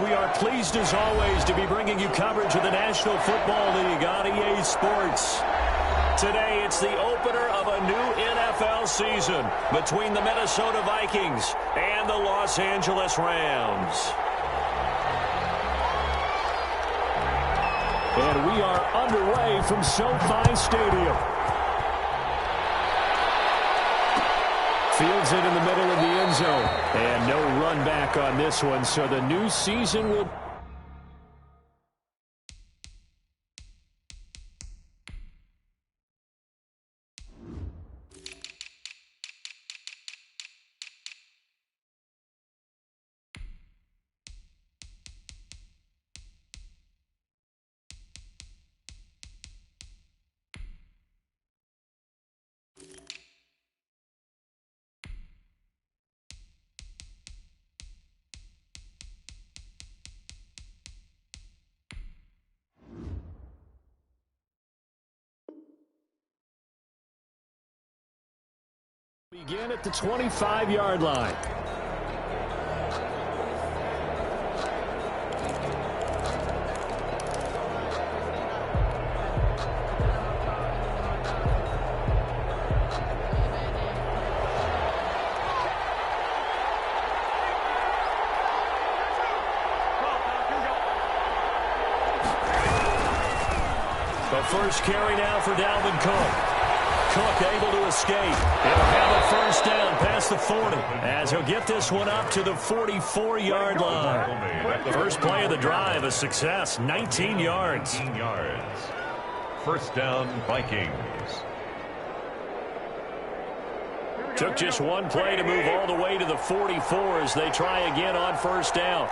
we are pleased as always to be bringing you coverage of the National Football League on EA Sports. Today, it's the opener of a new NFL season between the Minnesota Vikings and the Los Angeles Rams. And we are underway from SoFi Stadium. Fields it in the middle of the end zone. And no run back on this one, so the new season will... Begin at the 25-yard line. The first carry now for Dalvin Cook. Cook able to escape. He'll have a first down past the 40 as he'll get this one up to the 44-yard line. First play of the drive, a success, 19 yards. First down, Vikings. Took just one play to move all the way to the 44 as they try again on first down.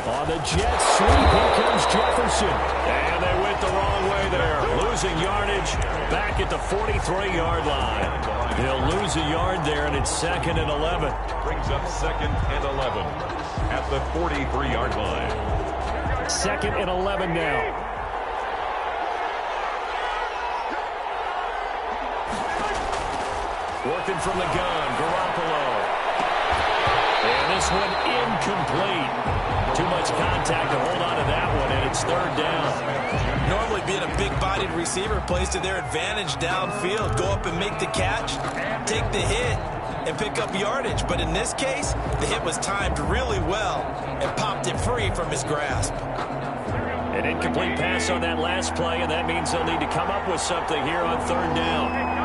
On the jet sweep, here comes Jefferson. And they went the wrong way there. Losing yardage back at the 43-yard line. They'll lose a yard there, and it's 2nd and 11. Brings up 2nd and 11 at the 43-yard line. 2nd and 11 now. Working from the gun, Garoppolo. And this one incomplete. Too much contact to hold on to that one, and it's 3rd down. Normally being a big-bodied receiver plays to their advantage downfield. Go up and make the catch, take the hit, and pick up yardage. But in this case, the hit was timed really well and popped it free from his grasp. An incomplete pass on that last play, and that means they'll need to come up with something here on 3rd down.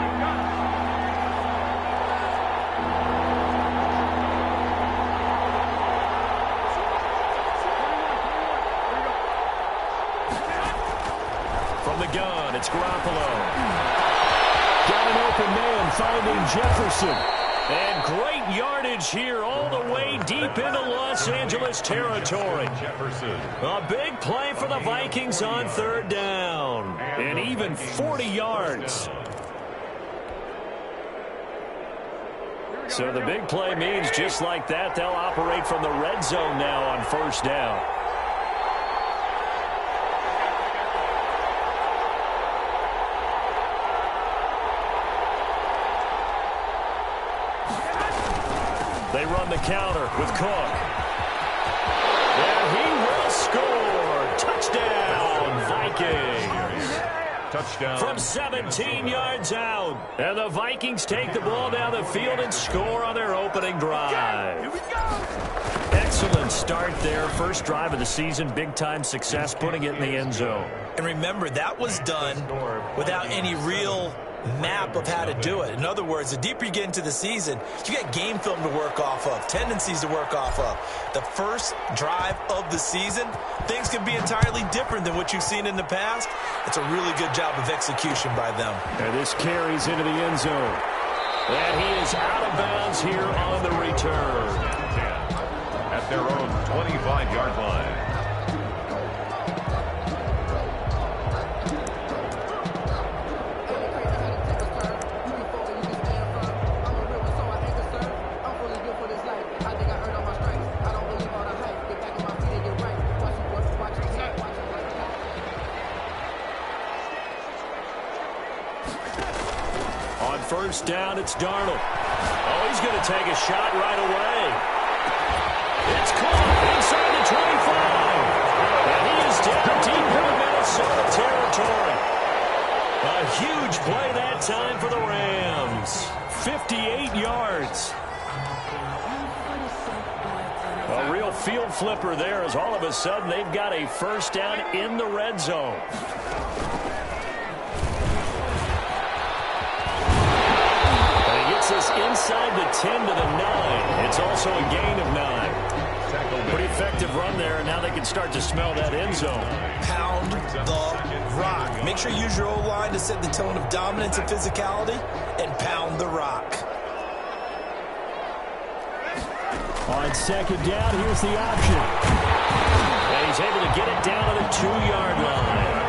Gun, it's Garoppolo. Got an open man finding Jefferson. And great yardage here all the way deep into Los Angeles territory. Jefferson. A big play for the Vikings on 3rd down. And even 40 yards. So the big play means just like that, they'll operate from the red zone now on 1st down. They run the counter with Cook. And he will score. Touchdown, Vikings. Touchdown. From 17 yards out. And the Vikings take the ball down the field and score on their opening drive. Here we go. Excellent start there. First drive of the season. Big-time success, putting it in the end zone. And remember, that was done without any real map of how to do it. In other words, the deeper you get into the season, you got game film to work off of, tendencies to work off of. The first drive of the season, things can be entirely different than what you've seen in the past. It's a really good job of execution by them. And this carries into the end zone. And he is out of bounds here on the return. At their own 25-yard line. first down. It's Darnold. Oh, he's going to take a shot right away. It's caught inside the 25. And he is down deep in Minnesota territory. A huge play that time for the Rams. 58 yards. A real field flipper there as all of a sudden they've got a first down in the red zone. And he gets us inside the 10 to the 9. It's also a gain of 9. Pretty effective run there, and now they can start to smell that end zone. Pound the rock. Make sure you use your O-line to set the tone of dominance and physicality, and pound the rock. On second down, here's the option. And he's able to get it down to the 2-yard line.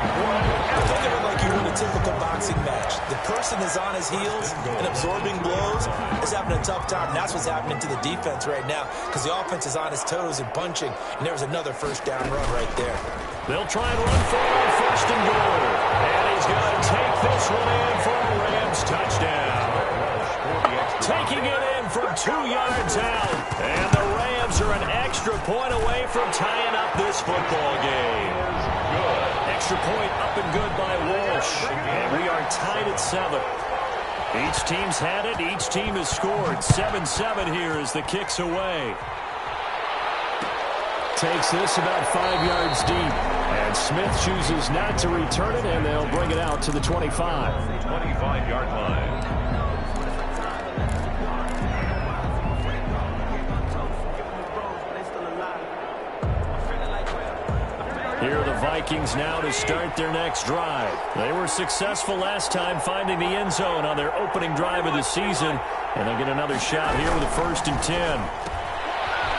Think of it like you win a typical boxing match. The person is on his heels and absorbing blows is having a tough time. And that's what's happening to the defense right now because the offense is on his toes and punching. And there's another first down run right there. They'll try and run for it on first and goal. And he's going to take this one in for a Rams touchdown. Taking it in from 2 yards out. And the Rams are an extra point away from tying up this football game. Extra point up and good by Walsh. And we are tied at 7. Each team's had it. Each team has scored. 7-7 here as the kick's away. Takes this about 5 yards deep. And Smith chooses not to return it, and they'll bring it out to the 25. 25-yard line. Here are the Vikings now to start their next drive. They were successful last time finding the end zone on their opening drive of the season. And they'll get another shot here with a 1st and 10.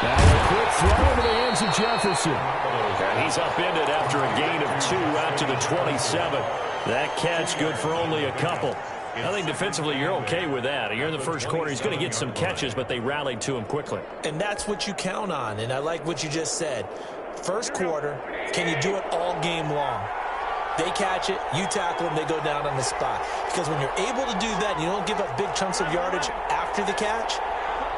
Now a quick throw into the hands of Jefferson. And he's upended after a gain of 2 out to the 27. That catch good for only a couple. I think defensively you're okay with that. You're in the first quarter. He's going to get some catches, but they rallied to him quickly. And that's what you count on. And I like what you just said. First quarter, can you do it all game long? They catch it, you tackle them, they go down on the spot. Because when you're able to do that and you don't give up big chunks of yardage after the catch,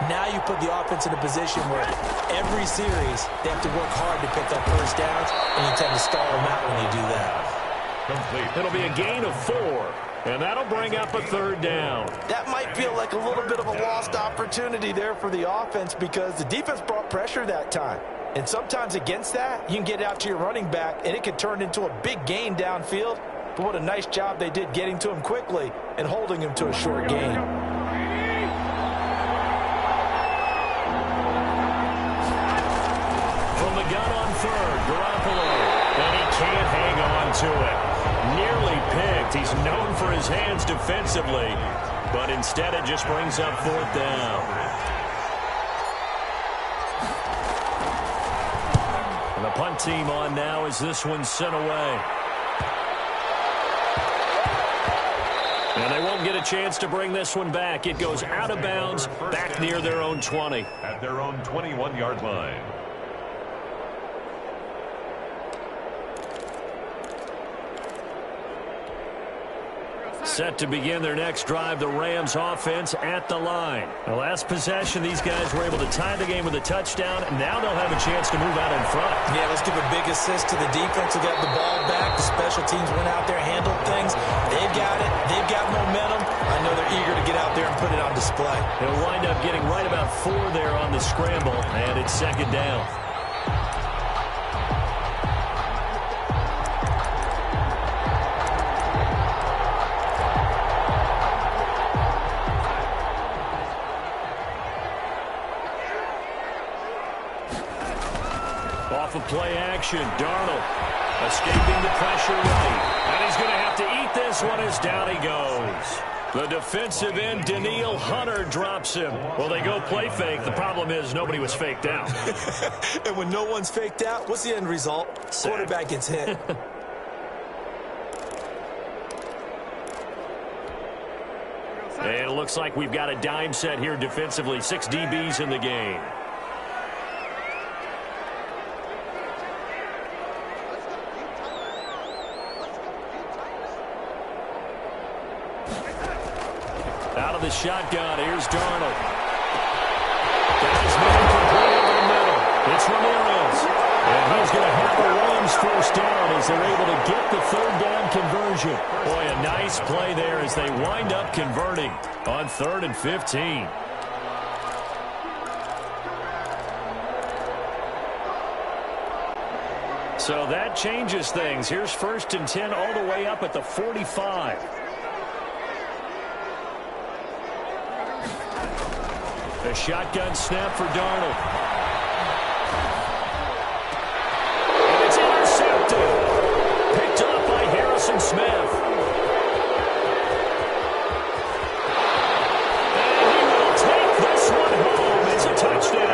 now you put the offense in a position where every series they have to work hard to pick up first downs, and you tend to stall them out when you do that. Complete. It'll be a gain of 4, and that'll bring up a 3rd down. That might feel like a little bit of a lost opportunity there for the offense because the defense brought pressure that time. And sometimes against that, you can get out to your running back, and it can turn into a big gain downfield. But what a nice job they did getting to him quickly and holding him to a short gain. From the gun on 3rd, Garoppolo. And he can't hang on to it. Nearly picked. He's known for his hands defensively. But instead it just brings up 4th down. The punt team on now as this one's sent away. And they won't get a chance to bring this one back. It goes out of bounds, back near their own 20. At their own 21-yard line. Set to begin their next drive, the Rams offense at the line. The last possession, these guys were able to tie the game with a touchdown, and now they'll have a chance to move out in front. Yeah, let's give a big assist to the defense who got the ball back. The special teams went out there, handled things. They've got it. They've got momentum. I know they're eager to get out there and put it on display. He'll wind up getting right about 4 there on the scramble, and it's 2nd down. Off of play action, Darnold escaping the pressure right. And he's going to have to eat this one as down he goes. The defensive end, Danielle Hunter, drops him. Well, they go play fake. The problem is nobody was faked out. And when no one's faked out, what's the end result? Quarterback gets hit. And it looks like we've got a dime set here defensively. 6 DBs in the game. Out out of the shotgun. Here's Darnold. Got his man complete over the middle. It's Ramirez. And he's going to have the Rams first down as they're able to get the third down conversion. Boy, a nice play there as they wind up converting on 3rd and 15. So that changes things. Here's 1st and 10 all the way up at the 45. The shotgun snap for Darnold. And it's intercepted. Picked up by Harrison Smith. And he will take this one home. It's a touchdown.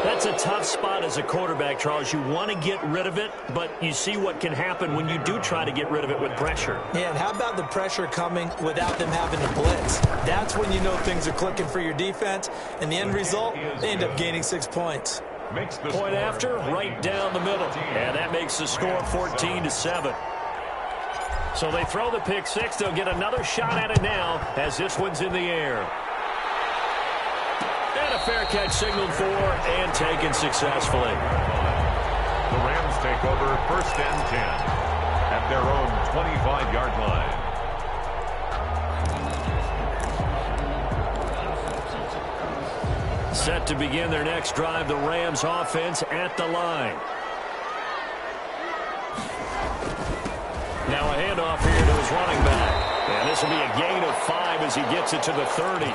That's a tough spot as a quarterback, Charles. You want to get rid of it, but you see what can happen when you do try to get rid of it with pressure. Yeah, and how about the pressure coming without them having to blitz? That's when you know things are clicking for your defense, and the end result, they end up gaining 6 points. Point after, right down the middle, and that makes the score 14-7. So they throw the pick six. They'll get another shot at it now as this one's in the air. And a fair catch signaled for and taken successfully. The Rams take over 1st and 10 at their own 25-yard line. Set to begin their next drive, the Rams offense at the line. Now a handoff here to his running back. And this will be a gain of 5 as he gets it to the 30.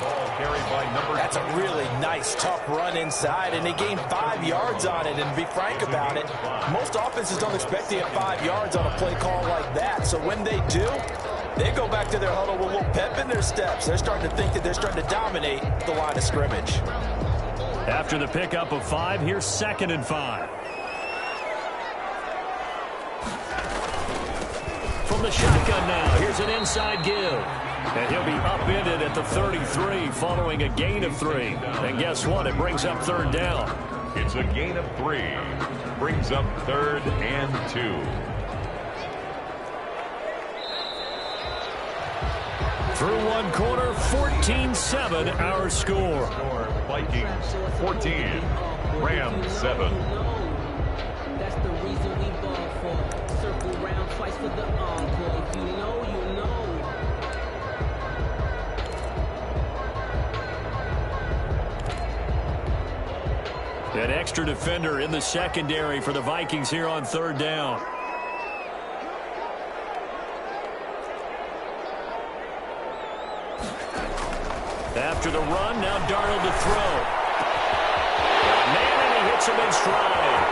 That's a really nice, tough run inside, and they gained 5 yards on it. And to be frank about it, most offenses don't expect to get 5 yards on a play call like that. So when they do, they go back to their huddle with a little pep in their steps. They're starting to think that they're starting to dominate the line of scrimmage. After the pickup of 5, here's 2nd and 5. From the shotgun now, here's an inside give. And he'll be upended at the 33 following a gain of 3. And guess what? It brings up 3rd down. It's a gain of 3. Brings up 3rd and 2. Through one quarter, 14-7 our score. Vikings 14, Rams 7. That's the reason we ball for. Circle round twice for the encore. If you know, you know. An extra defender in the secondary for the Vikings here on 3rd down. After the run, now Darnold to throw. Man, and he hits him in stride.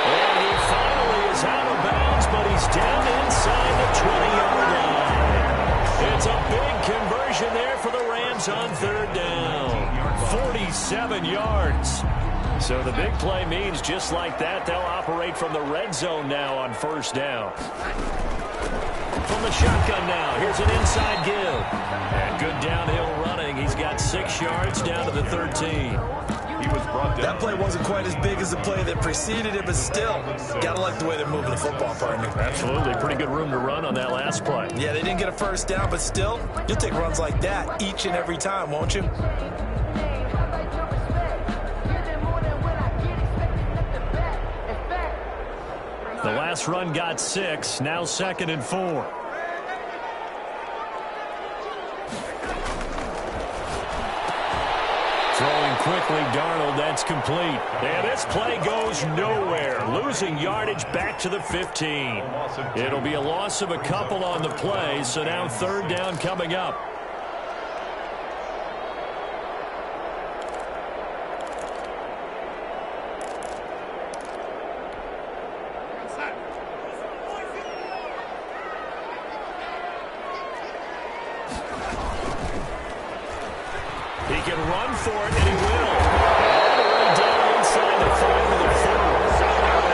And he finally is out of bounds, but he's down inside the 20-yard line. It's a big conversion there for the Rams on 3rd down. 47 yards. So the big play means just like that, they'll operate from the red zone now on 1st down. From the shotgun now, here's an inside give. And good downhill running. He's got 6 yards down to the 13. He was brought down. That play wasn't quite as big as the play that preceded it, but still, gotta like the way they're moving the football, partner. Absolutely. Pretty good room to run on that last play. Yeah, they didn't get a 1st down, but still, you'll take runs like that each and every time, won't you? The last run got 6. Now 2nd and 4. Throwing quickly, Darnold, that's complete. And this play goes nowhere. Losing yardage back to the 15. It'll be a loss of a couple on the play, so now 3rd down coming up. He can run for it, and he will. All the way down inside the 5 to the 4.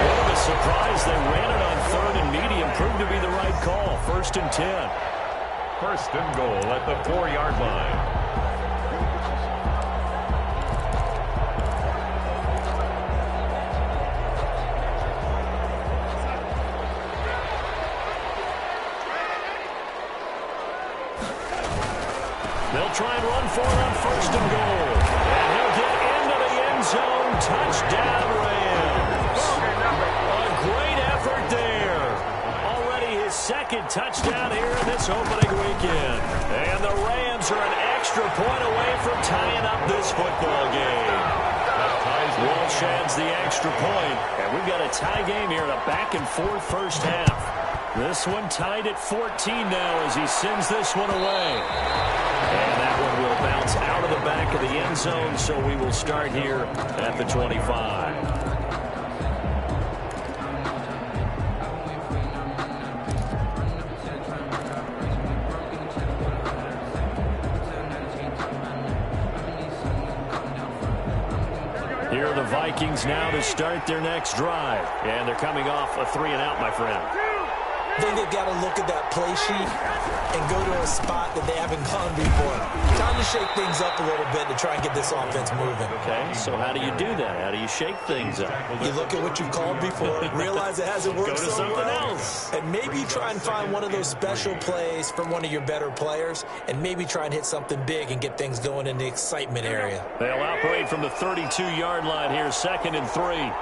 What a surprise. They ran it on 3rd and medium. Proved to be the right call. 1st and 10. 1st and goal at the 4-yard line. They'll try and run for it on 1st and goal. And he'll get into the end zone. Touchdown, Rams. A great effort there. Already his 2nd touchdown here in this opening weekend. And the Rams are an extra point away from tying up this football game. Walsh adds the extra point, and we've got a tie game here in a back-and-forth first half. This one tied at 14 now as he sends this one away. And that one will bounce out of the back of the end zone, so we will start here at the 25. Here are the Vikings now to start their next drive. And they're coming off a 3-and-out, my friend. I think they've got to look at that play sheet and go to a spot that they haven't gone before. Time to shake things up a little bit to try and get this offense moving. Okay, so how do you do that? How do you shake things up? You look at what you've called before, realize it hasn't worked Go to so something well, else. and maybe try and find one of those special plays from one of your better players, and maybe try and hit something big and get things going in the excitement area. They'll operate from the 32-yard line here, 2nd and 3.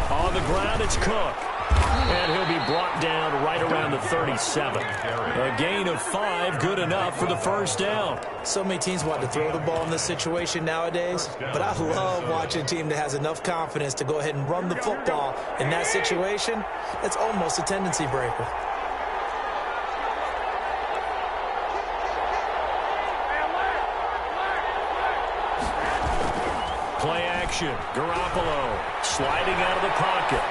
On the ground, it's Cook. And he'll be brought down right around the 37. A gain of 5, good enough for the first down. So many teams want to throw the ball in this situation nowadays, but I love watching a team that has enough confidence to go ahead and run the football. In that situation, it's almost a tendency breaker. Play action. Garoppolo sliding out of the pocket.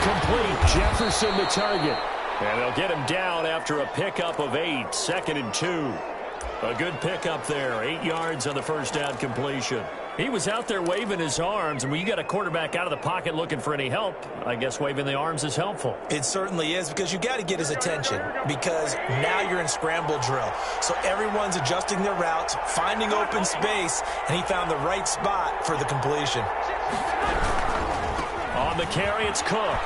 Complete. Jefferson the target. And they'll get him down after a pickup of 8. 2nd and 2. A good pickup there. 8 yards on the first down completion. He was out there waving his arms, and when you got a quarterback out of the pocket looking for any help, I guess waving the arms is helpful. It certainly is, because you got to get his attention, because now you're in scramble drill. So everyone's adjusting their routes, finding open space, and he found the right spot for the completion. On the carry, it's Cook.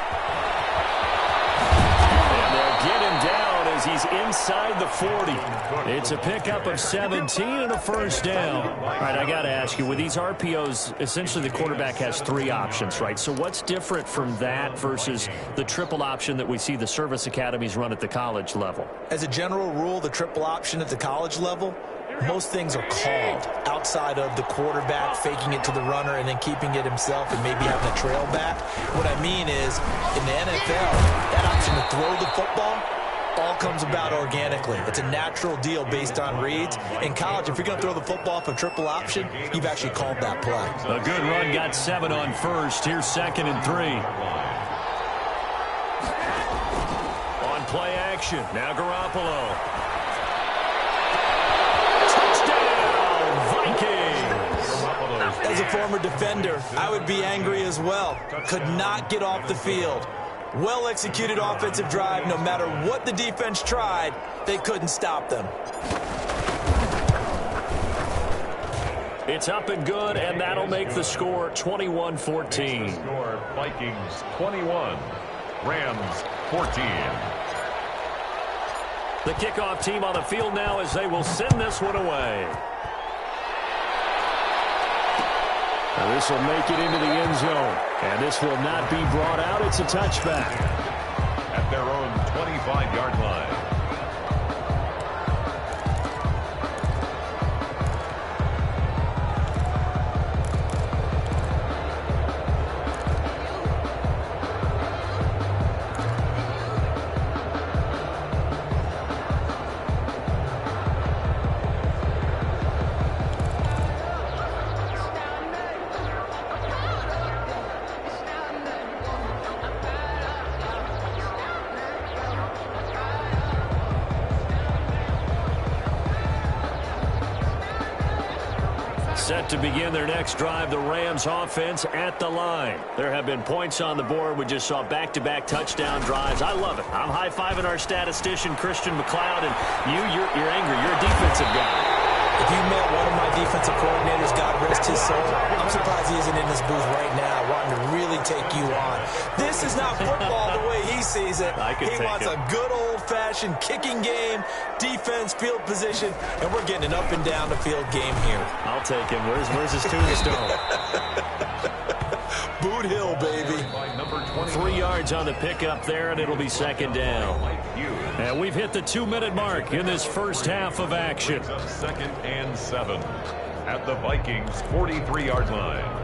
And they'll get him down as he's inside the 40. It's a pickup of 17 and a first down. All right, I got to ask you, with these RPOs, essentially the quarterback has 3 options, right? So what's different from that versus the triple option that we see the service academies run at the college level? As a general rule, the triple option at the college level, most things are called outside of the quarterback faking it to the runner and then keeping it himself and maybe having a trail back. What I mean is, in the NFL, that option to throw the football all comes about organically. It's a natural deal based on reads. In college, if you're going to throw the football for triple option, you've actually called that play. A good run, got 7 on first. Here's 2nd and 3. On play action, now Garoppolo. As a former defender, I would be angry as well. Could not get off the field. Well-executed offensive drive. No matter what the defense tried, they couldn't stop them. It's up and good, and that'll make the score 21-14. Score Vikings 21, Rams 14. The kickoff team on the field now as they will send this one away. Now this will make it into the end zone, and this will not be brought out. It's a touchback. At their own 25-yard line. Set to begin their next drive, the Rams offense at the line. There have been points on the board. We just saw back-to-back touchdown drives. I love it. I'm high-fiving our statistician, Christian McLeod, and you're angry. You're a defensive guy. If you met one of my defensive coordinators, God rest his soul, I'm surprised he isn't in this booth right now wanting to really take you on. This is not football the way he sees it. He wants a good old-fashioned kicking game, defense, field position, and we're getting an up and down the field game here. I'll take him. Where's his tombstone? Boot Hill, baby. 3 yards on the pickup there, and it'll be second down. And we've hit the 2-minute mark in this first half of action. Second and 7 at the Vikings' 43-yard line.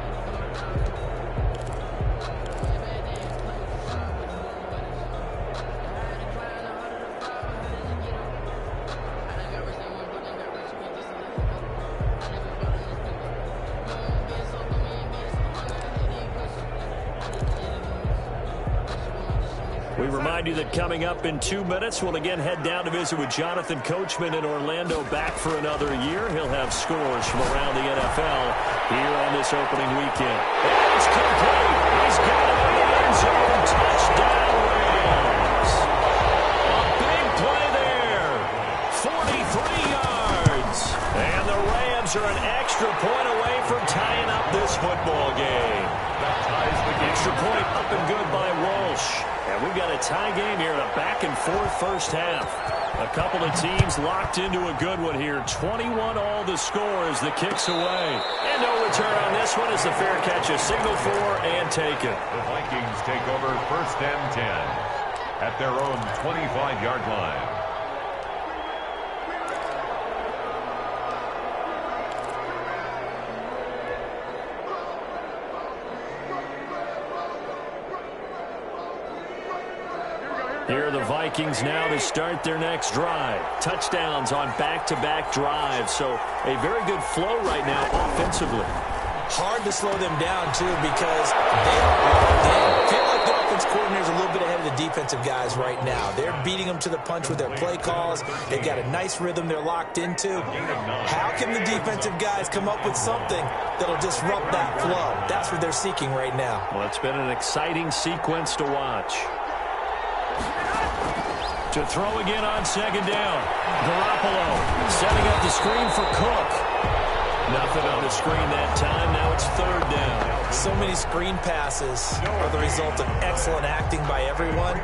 We remind you that coming up in 2 minutes, we'll again head down to visit with Jonathan Coachman in Orlando, back for another year. He'll have scores from around the NFL here on this opening weekend. And it's complete. He's got it in the end zone. Touchdown, Rams. A big play there. 43 yards. And the Rams are an extra point away from tying up this football game. That ties the game. Extra point up and good by Walsh. And we've got a tie game here in a back-and-forth first half. A couple of teams locked into a good one here. 21 all the score as the kick's away. And no return on this one as the fair catch is signaled for and taken. The Vikings take over first and 10 at their own 25-yard line. Here are the Vikings now to start their next drive. Touchdowns on back-to-back drives. So a very good flow right now offensively. Hard to slow them down, too, because they are feel like the offense coordinator's a little bit ahead of the defensive guys right now. They're beating them to the punch with their play calls. They've got a nice rhythm they're locked into. How can the defensive guys come up with something that'll disrupt that flow? That's what they're seeking right now. Well, it's been an exciting sequence to watch. To throw again on second down. Garoppolo setting up the screen for Cook. Nothing on the screen that time. Now it's third down. So many screen passes are the result of excellent acting by everyone.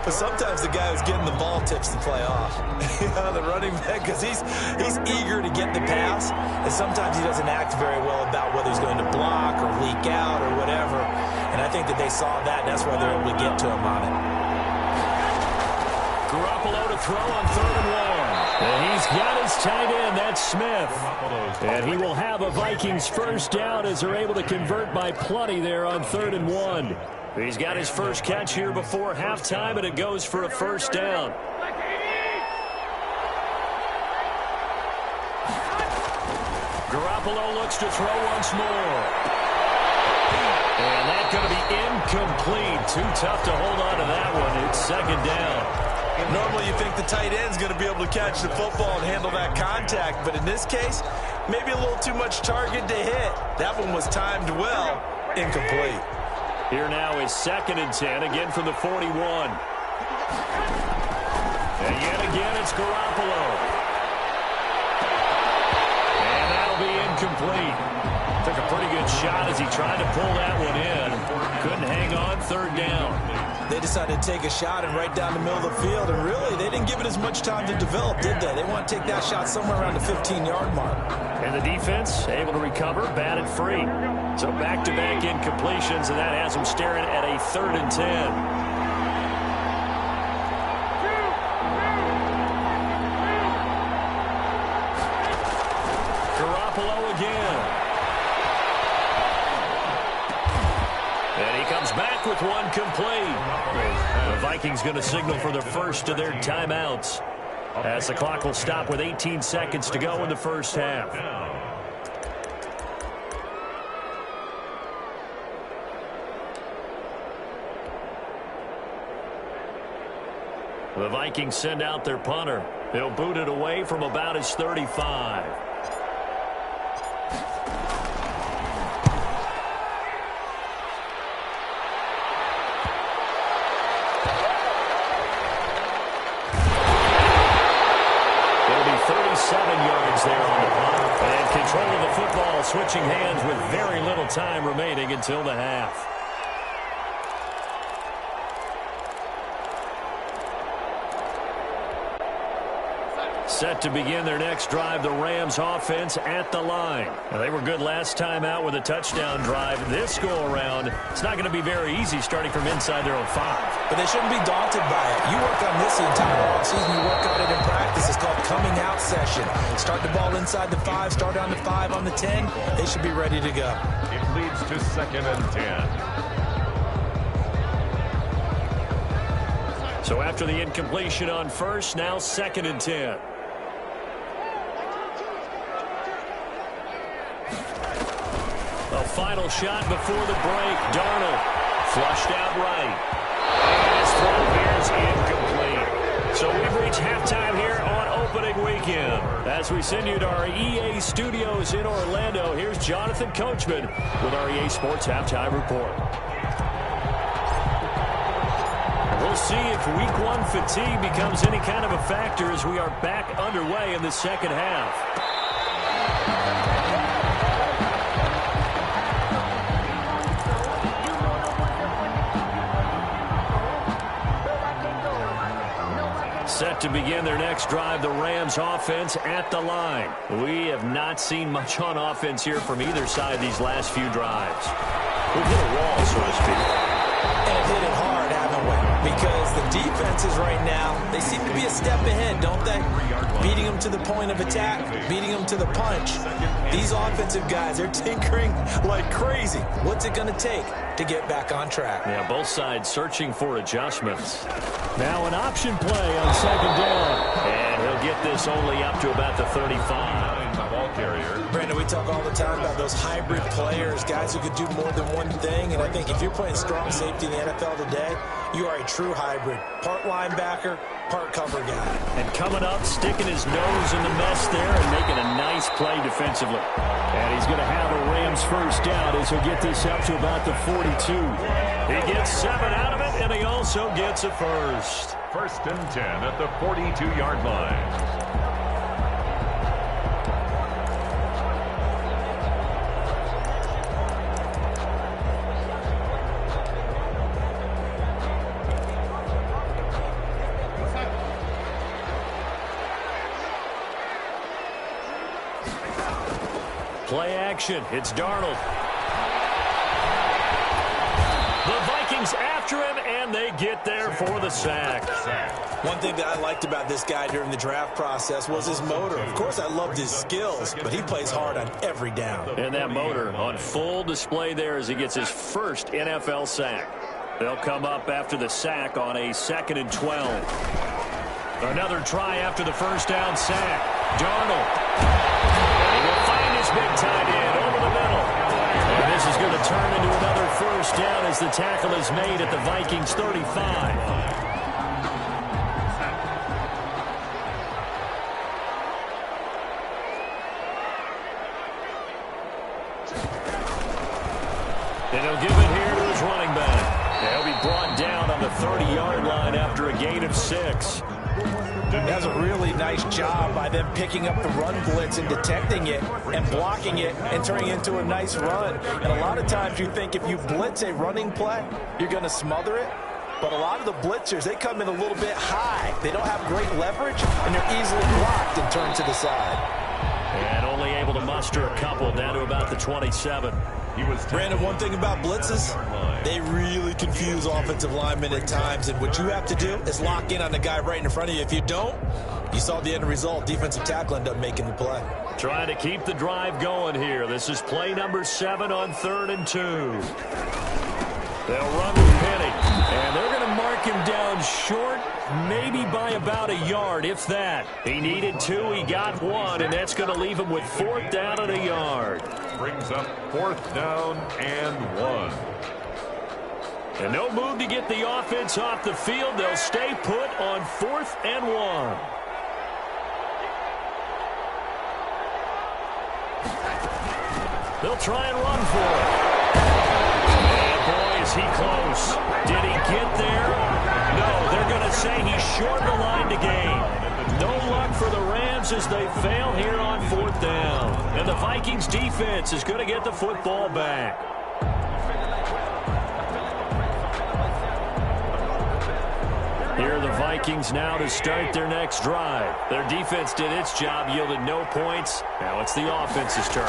But sometimes the guy who's getting the ball tips the play off. The running back, because he's eager to get the pass. And sometimes he doesn't act very well about whether he's going to block or leak out or whatever. And I think that they saw that, and that's why they're able to get to him on it. Garoppolo to throw on 3rd and 1. And he's got his tight end. That's Smith. And he will have a Vikings first down as they're able to convert by plenty there on 3rd and 1. He's got his first catch here before halftime, and it goes for a first down. Garoppolo looks to throw once more. And that's going to be incomplete. Too tough to hold on to that one. It's second down. Normally you think the tight end's going to be able to catch the football and handle that contact, but in this case, maybe a little too much target to hit. That one was timed well. Incomplete. Here now is 2nd and 10, again from the 41. And yet again it's Garoppolo. And that'll be incomplete. Took a pretty good shot as he tried to pull that one in. Couldn't hang on, 3rd down. They decided to take a shot and right down the middle of the field, and really, they didn't give it as much time to develop, did they? They want to take that shot somewhere around the 15-yard mark. And the defense able to recover, batted free. So back-to-back incompletions, and that has them staring at a 3rd and 10. Garoppolo again. And he comes back with one complete. The Vikings going to signal for the first of their timeouts, as the clock will stop with 18 seconds to go in the first half. The Vikings send out their punter. He'll boot it away from about his 35. 37 yards there on the punt. And control of the football, switching hands with very little time remaining until the half. Set to begin their next drive, the Rams offense at the line. Now, they were good last time out with a touchdown drive. This go-around, it's not going to be very easy starting from inside their own 5. But they shouldn't be daunted by it. You work on this the entire offseason. You work on it in practice. It's called coming out session. Start the ball inside the 5, start on the 5, on the 10. They should be ready to go. It leads to 2nd and 10. So after the incompletion on first, now 2nd and 10. A final shot before the break. Darnold flushed out right. And his throw here is incomplete. So we've reached halftime here on opening weekend. As we send you to our EA studios in Orlando, here's Jonathan Coachman with our EA Sports Halftime Report. We'll see if Week 1 fatigue becomes any kind of a factor as we are back underway in the second half. Set to begin their next drive, the Rams offense at the line. We have not seen much on offense here from either side these last few drives. We've hit a wall, so to speak. And hit it hard, haven't we? Because the defenses right now, they seem to be a step ahead, don't they? Beating them to the point of attack, beating them to the punch. These offensive guys, they're tinkering like crazy. What's it going to take to get back on track? Yeah, both sides searching for adjustments. Now an option play on 2nd down. And he'll get this only up to about the 35. Ball carrier. Brandon, we talk all the time about those hybrid players, guys who could do more than one thing. And I think if you're playing strong safety in the NFL today, you are a true hybrid. Part linebacker, part cover guy. And coming up, sticking his nose in the mess there and making a nice play defensively. And he's going to have a Rams first down as he'll get this up to about the 42. He gets 7 out of it, and he also gets a first. 1st and 10 at the 42-yard line. Play action. It's Darnold. The Vikings after him, and they get there for the sack. One thing that I liked about this guy during the draft process was his motor. Of course, I loved his skills, but he plays hard on every down. And that motor on full display there as he gets his first NFL sack. They'll come up after the sack on a 2nd and 12. Another try after the first down sack. Darnold. And he will find his big tight end over the middle. And this is going to turn into another first down as the tackle is made at the Vikings 35. And he'll give it here to his running back. He'll be brought down on the 30-yard line after a gain of 6. That's a really nice job by them picking up the run blitz and detecting it and blocking it and turning it into a nice run. And a lot of times you think if you blitz a running play, you're going to smother it. But a lot of the blitzers, they come in a little bit high. They don't have great leverage, and they're easily blocked and turned to the side. And only able to muster a couple down to about the 27. Brandon, one thing about blitzes, they really confuse offensive linemen at times, and what you have to do is lock in on the guy right in front of you. If you don't, you saw the end result. Defensive tackle ended up making the play. Trying to keep the drive going here. This is play number 7 on 3rd and 2. They'll run with Penny, and they're going to mark him down short, maybe by about a yard, if that. He needed 2, he got 1, and that's going to leave him with 4th down and a yard. Brings up 4th down and 1. And no move to get the offense off the field. They'll stay put on 4th and 1. They'll try and run for it. And boy, is he close. Did he get there? No, they're going to say he's short of the line to gain. No luck for the Rams as they fail here on 4th down. And the Vikings defense is going to get the football back. Here are the Vikings now to start their next drive. Their defense did its job, yielded no points. Now it's the offense's turn.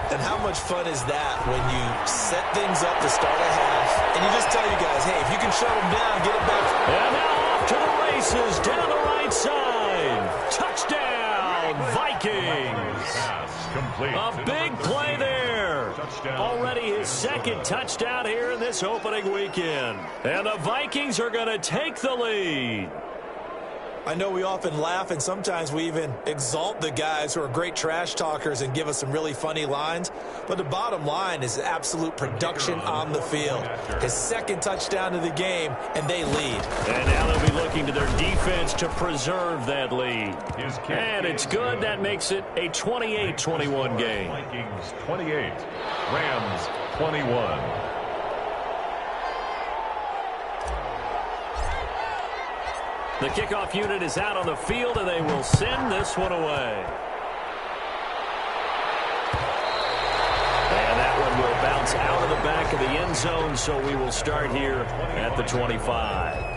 And how much fun is that when you set things up to start a half, and you just tell you guys, hey, if you can shut them down, get it back. And now off to the races, down the right side. Touchdown, Vikings. Pass complete. A big play there. Already his second touchdown here in this opening weekend. And the Vikings are going to take the lead. I know we often laugh, and sometimes we even exalt the guys who are great trash talkers and give us some really funny lines. But the bottom line is absolute production on the field. His second touchdown of the game, and they lead. And now they'll be looking to their defense to preserve that lead. And it's good. That makes it a 28-21 game. Vikings 28, Rams 21. The kickoff unit is out on the field, and they will send this one away. And that one will bounce out of the back of the end zone, so we will start here at the 25.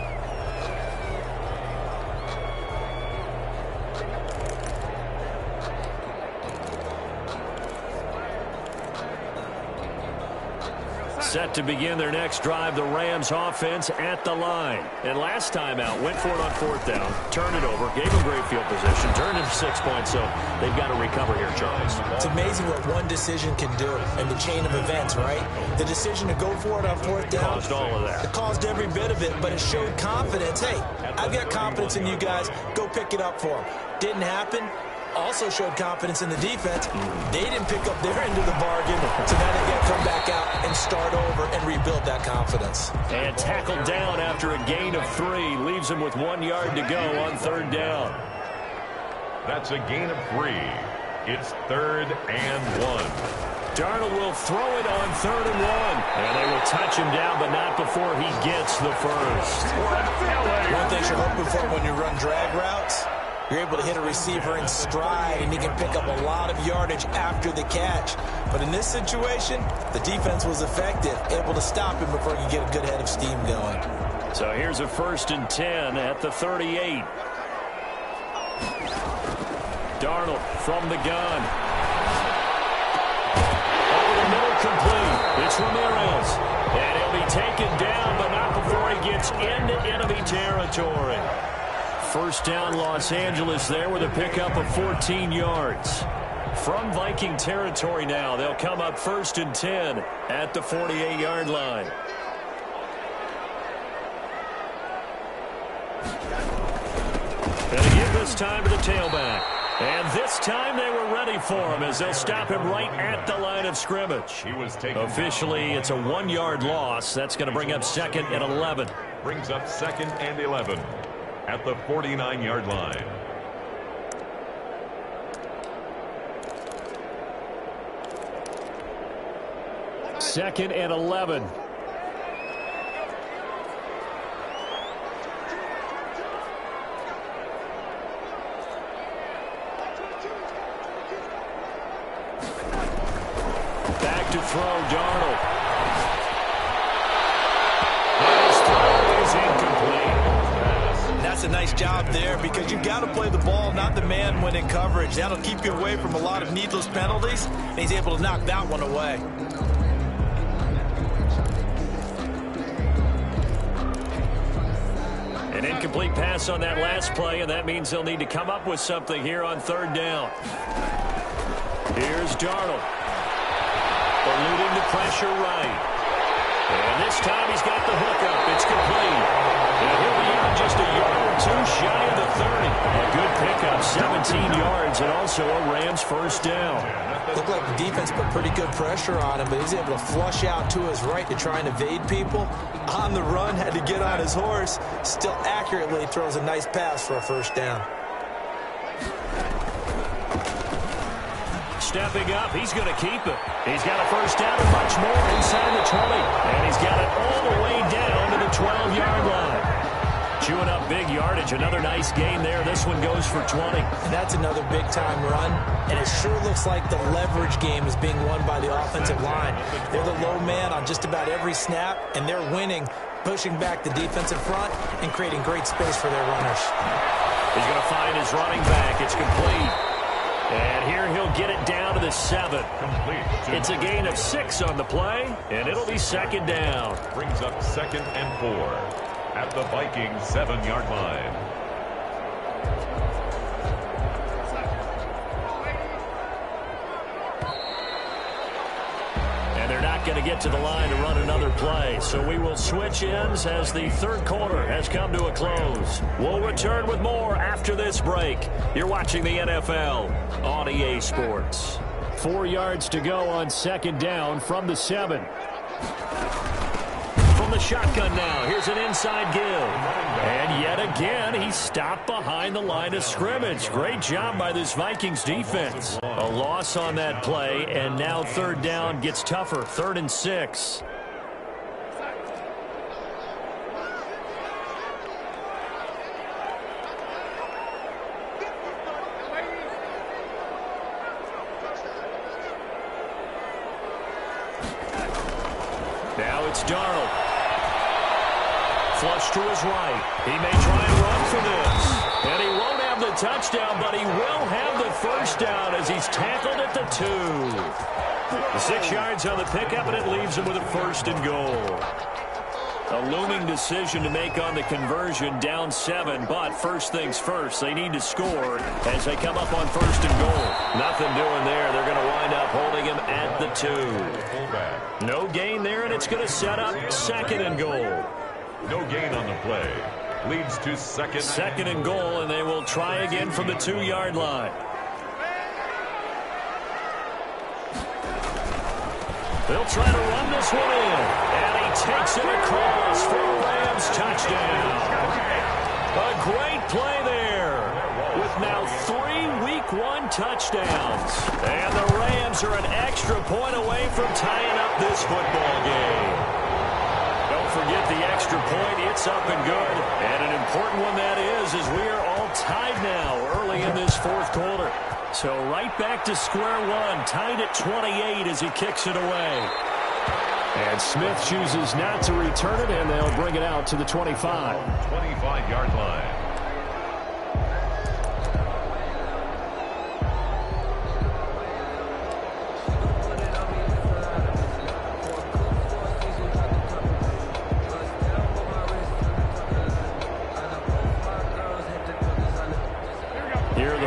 Set to begin their next drive, the Rams offense at the line. And last time out, went for it on 4th down, turned it over, gave them great field position, turned into 6 points, so they've got to recover here, Charles. It's amazing what one decision can do in the chain of events, right? The decision to go for it on 4th down. Caused all of that. It caused every bit of it, but it showed confidence. Hey, I've got confidence in you guys. Go pick it up for them. Didn't happen. Also showed confidence in the defense. They didn't pick up their end of the bargain, so now they got to come back out and start over and rebuild that confidence. And tackled down after a gain of 3. Leaves him with 1 yard to go on 3rd down. That's a gain of 3. It's 3rd and 1. Darnold will throw it on 3rd and 1. And they will touch him down, but not before he gets the first. One thing you're hoping for when you run drag routes, you're able to hit a receiver in stride, and he can pick up a lot of yardage after the catch. But in this situation, the defense was effective, able to stop him before he could get a good head of steam going. So here's a 1st and 10 at the 38. Darnold from the gun. Over the middle, complete. It's Ramirez. And he'll be taken down, but not before he gets into enemy territory. 1st down, Los Angeles there with a pickup of 14 yards. From Viking territory now, they'll come up 1st and 10 at the 48-yard line. And to give this time to the tailback. And this time they were ready for him as they'll stop him right at the line of scrimmage. He was taken Officially, it's a 1-yard loss. That's going to bring up 2nd and 11. Brings up 2nd and 11. At the 49-yard line. Second and 11. Back to throw, Darnold. His throw is incomplete. That's a nice job there because you've got to play the ball, not the man when in coverage. That'll keep you away from a lot of needless penalties, and he's able to knock that one away. An incomplete pass on that last play, and that means they'll need to come up with something here on 3rd down. Here's Darnold. Eluding the pressure right. And this time he's got the hookup. It's complete. And he'll be in just a yard or 2 shy of the 30. A good pickup, 17 yards, and also a Rams 1st down. Looked like the defense put pretty good pressure on him, but he's able to flush out to his right to try and evade people. On the run, had to get on his horse. Still accurately throws a nice pass for a 1st down. Stepping up, he's going to keep it. He's got a 1st down and much more inside the 20. And he's got it all the way down to the 12-yard line. chewing up big yardage. Another nice gain there. This one goes for 20. And that's another big-time run, and it sure looks like the leverage game is being won by the offensive line. They're the low man on just about every snap, and they're winning, pushing back the defensive front and creating great space for their runners. He's going to find his running back. It's complete. And here he'll get it down to the 7. Complete. It's a gain of 6 on the play, and it'll be second down. Brings up 2nd and 4 at the Vikings 7-yard line. And they're not going to get to the line to run another play. So we will switch ends as the third quarter has come to a close. We'll return with more after this break. You're watching the NFL on EA Sports. 4 yards to go on second down from the 7. From the shotgun now, here's an inside give. And yet again, he stopped behind the line of scrimmage. Great job by this Vikings defense. A loss on that play, and now third down gets tougher. 3rd and 6. Now it's Darnold. Flush to his right. He may try and run for this. And he won't have the touchdown, but he will have the first down as he's tackled at the 2. 6 yards on the pickup, and it leaves him with a 1st and goal. A looming decision to make on the conversion, down 7, but first things first, they need to score as they come up on 1st and goal. Nothing doing there. They're going to wind up holding him at the 2. No gain there, and it's going to set up 2nd and goal. No gain on the play. Leads to 2nd and goal, and they will try again from the 2-yard line. They'll try to run this one in, and he takes it across for a Rams touchdown. A great play there with now 3 Week 1 touchdowns. And the Rams are an extra point away from tying up this football game. Don't forget the extra point. It's up and good. And an important one that is, as we are all tied now early in this 4th quarter. So right back to square one, tied at 28 as he kicks it away. And Smith chooses not to return it, and they'll bring it out to the 25. 25-yard line.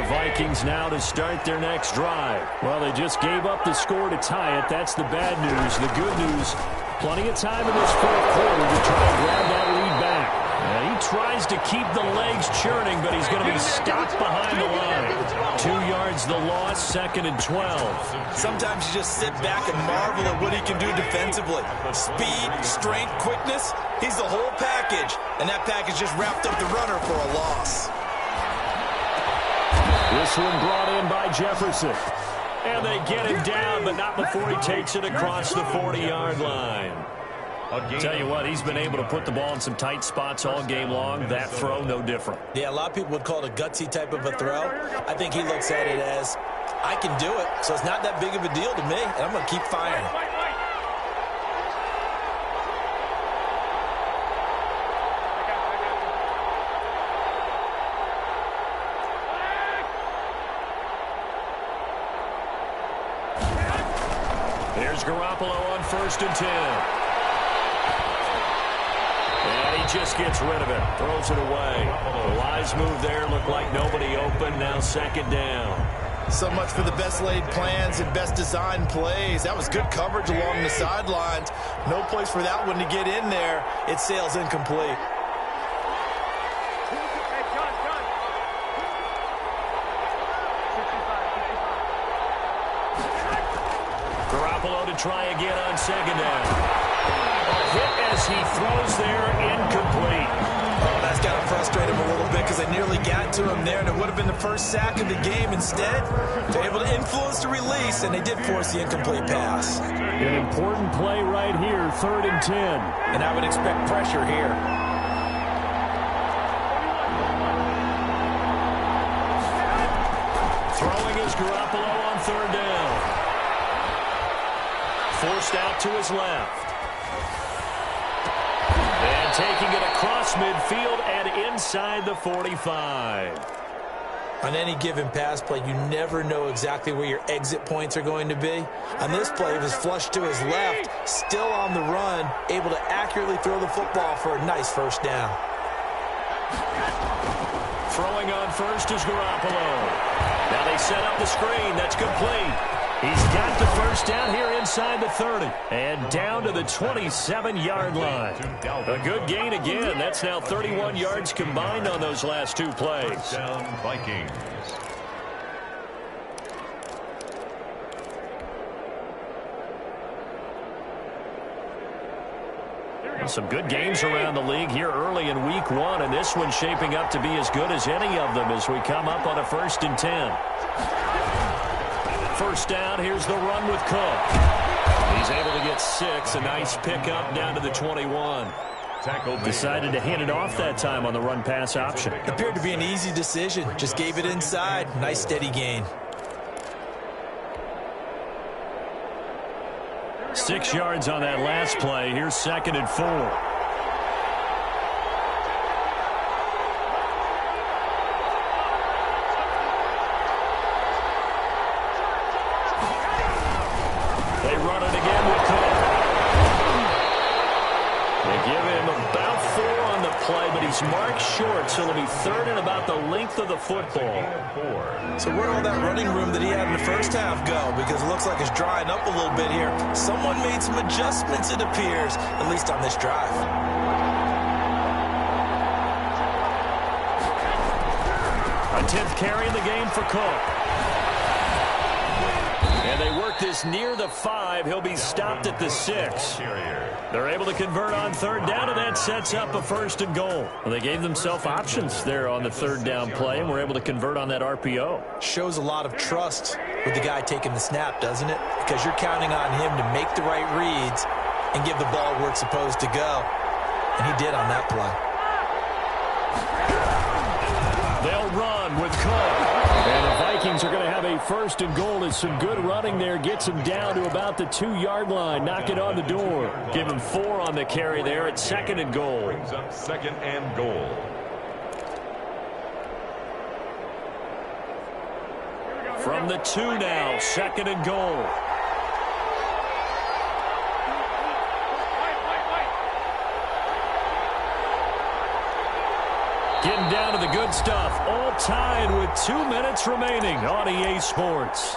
Vikings now to start their next drive. Well, they just gave up the score to tie it. That's the bad news. The good news, plenty of time in this 4th quarter to try and grab that lead back. And he tries to keep the legs churning, but he's going to be stopped behind the line. 2 yards the loss, 2nd and 12. Sometimes you just sit back and marvel at what he can do defensively. Speed, strength, quickness, he's the whole package. And that package just wrapped up the runner for a loss. This one brought in by Jefferson. And they get him down, but not before he takes it across the 40-yard line. Tell you what, he's been able to put the ball in some tight spots all game long. That throw, no different. Yeah, a lot of people would call it a gutsy type of a throw. I think he looks at it as, I can do it, so it's not that big of a deal to me, and I'm going to keep firing. Here's Garoppolo on 1st and 10. And he just gets rid of it. Throws it away. A wise move there. Looked like nobody open. Now 2nd down. So much for the best laid plans and best designed plays. That was good coverage along the sidelines. No place for that one to get in there. It sails incomplete. Garoppolo to try again on 2nd down. A hit as he throws there, incomplete. Oh, that's got to frustrate him a little bit because they nearly got to him there, and it would have been the first sack of the game. Instead, they're able to influence the release, and they did force the incomplete pass. An important play right here, 3rd and 10. And I would expect pressure here. Here's Garoppolo on third down. Forced out to his left. And taking it across midfield and inside the 45. On any given pass play, you never know exactly where your exit points are going to be. On this play, he was flushed to his left, still on the run, able to accurately throw the football for a nice first down. Throwing on first is Garoppolo. Now they set up the screen. That's complete. He's got the first down here inside the 30. And down to the 27-yard line. A good gain again. That's now 31 yards combined on those last two plays. Touchdown Vikings. Some good games around the league here early in week one, and this one's shaping up to be as good as any of them as we come up on a 1st and 10. First down, here's the run with Cook. He's able to get 6, a nice pickup down to the 21. Decided to hand it off that time on the run-pass option. Appeared to be an easy decision. Just gave it inside. Nice steady gain. 6 yards on that last play. Here's 2nd and 4. Marked short, so it'll be 3rd and about the length of the football. So where'd all that running room that he had in the first half go? Because it looks like it's drying up a little bit here. Someone made some adjustments, it appears, at least on this drive. A 10th carry in the game for Cook. And they work this near the 5. He'll be stopped at the 6. They're able to convert on 3rd down, and that sets up a 1st and goal. Well, they gave themselves options there on the 3rd down play, and were able to convert on that RPO. Shows a lot of trust with the guy taking the snap, doesn't it? Because you're counting on him to make the right reads and give the ball where it's supposed to go. And he did on that play. They'll run with Cook. And the Vikings are going to have a 1st and goal. It's some good running there. Gets him down to about the 2-yard line. Knock it on the door. Give him 4 on the carry there at 2nd and goal. Brings up 2nd and goal. From the 2 now, 2nd and goal. Getting down to the good stuff. All tied with 2 minutes remaining on EA Sports.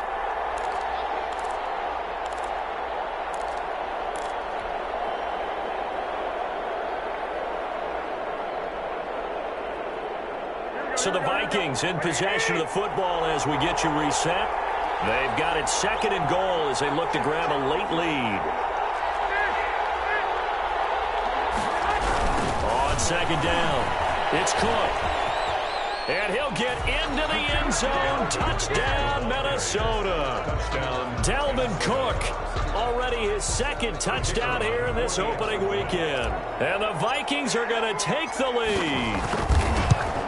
So the Vikings in possession of the football as we get you reset. They've got it 2nd and goal as they look to grab a late lead. On 2nd down. It's Cook. And he'll get into the end zone. Touchdown, Minnesota. Touchdown. Dalvin Cook. Already his 2nd touchdown here in this opening weekend. And the Vikings are going to take the lead.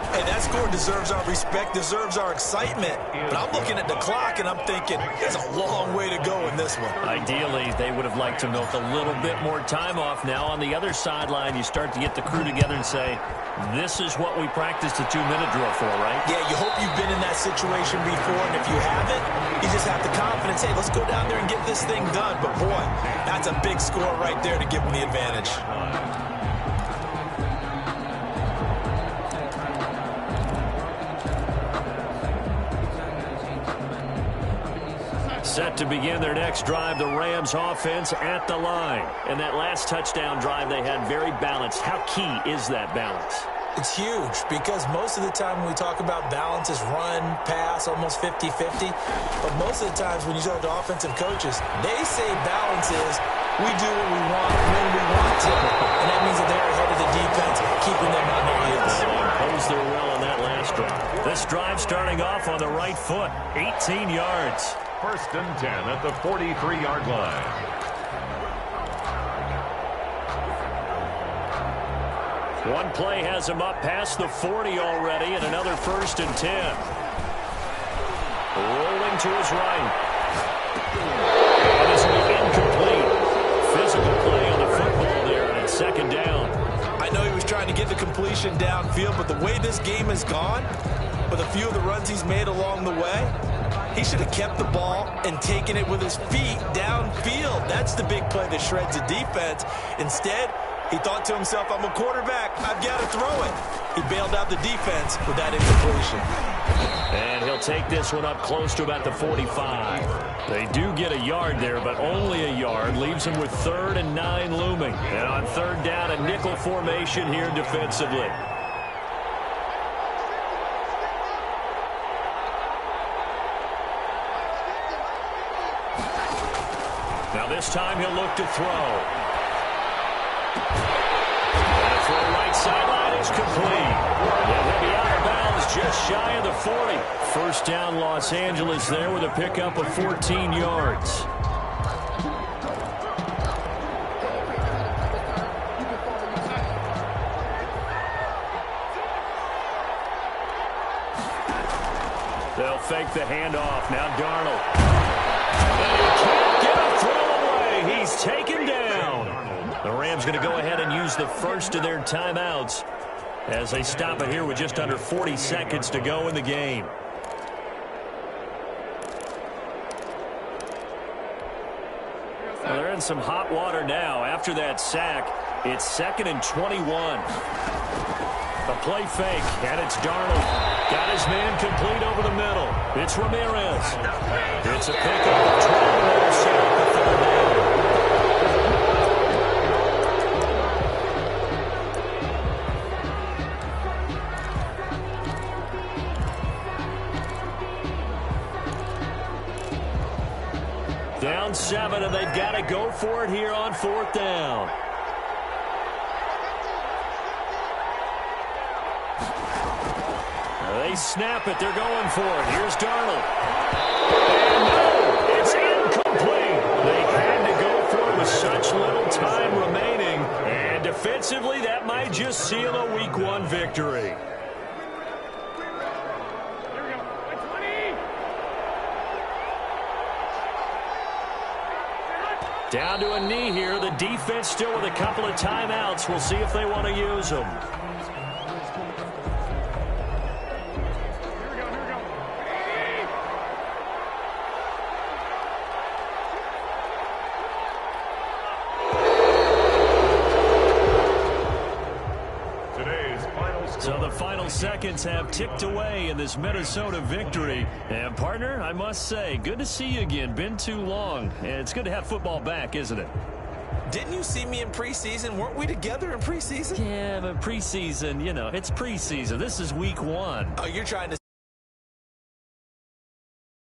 Hey, that score deserves our respect, deserves our excitement. But I'm looking at the clock, and I'm thinking, there's a long way to go in this one. Ideally, they would have liked to milk a little bit more time off. Now, on the other sideline, you start to get the crew together and say, this is what we practiced the 2-minute drill for, right? Yeah, you hope you've been in that situation before, and if you haven't, you just have the confidence, hey, let's go down there and get this thing done. But, boy, that's a big score right there to give them the advantage. Set to begin their next drive, the Rams offense at the line. And that last touchdown drive they had very balanced. How key is that balance? It's huge because most of the time when we talk about balance is run, pass, almost 50-50. But most of the times when you talk to offensive coaches, they say balance is we do what we want when we want to. And that means that they're ahead of the defense, keeping them on their heels. Posed their well on that last drive. This drive starting off on the right foot, 18 yards. 1st and 10 at the 43-yard line. One play has him up past the 40 already, and another 1st and 10. Rolling down to his right. And this will be incomplete. Physical play on the football there, and it's second down. I know he was trying to get the completion downfield, but the way this game has gone, with a few of the runs he's made along the way, he should have kept the ball and taken it with his feet downfield. That's the big play that shreds the defense. Instead, he thought to himself, I'm a quarterback, I've got to throw it. He bailed out the defense with that incompletion. And he'll take this one up close to about the 45. They do get a yard there, but only a yard. Leaves them with 3rd and 9 looming. And on 3rd down, a nickel formation here defensively. Now this time he'll look to throw. And a throw right sideline is complete. They'll be out of bounds just shy of the 40. First down Los Angeles there with a pickup of 14 yards. They'll fake the handoff. Now Darnold. And he can't get a throw away. He's taken down. The Rams going to go ahead and use the first of their timeouts as they stop it here with just under 40 seconds to go in the game. Well, they're in some hot water now. After that sack, it's 2nd and 21. A play fake, and it's Darnold. Got his man complete over the middle. It's Ramirez. It's a pickup of 12 and they'll set up the 3rd down. Down 7, and they've got to go for it here on 4th down. They snap it. They're going for it. Here's Darnold. And no, it's incomplete. They had to go for it with such little time remaining. And defensively, that might just seal a Week 1 victory. Down to a knee here. The defense still with a couple of timeouts. We'll see if they want to use them. So the final seconds have ticked away in this Minnesota victory. And, partner, I must say, good to see you again. Been too long. And it's good to have football back, isn't it? Didn't you see me in preseason? Weren't we together in preseason? Yeah, but preseason, you know, it's preseason. This is Week 1. Oh, you're trying to